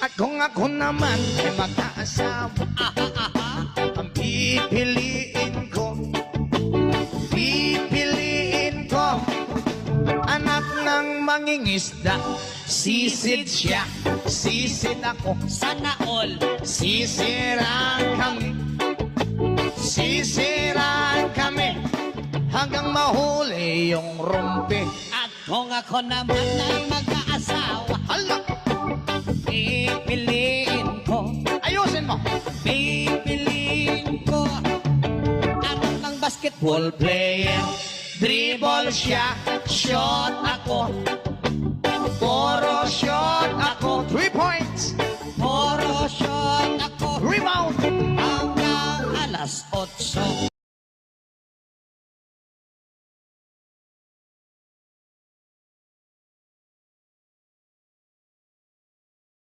At kung ako naman ay mag-aasawa, ang pipiliin ko, anak ng mangingisda. Sisid siya, sisid ako, Sana all. sisiraan kami, hanggang mahuli yung rumpi. At kung ako naman ay mag-aasawa, Hala, pipiliin ko, ayusin mo. pipiliin ko anak ng basketball Player, dribble siya, shot ako, puro shot ako. 3 points.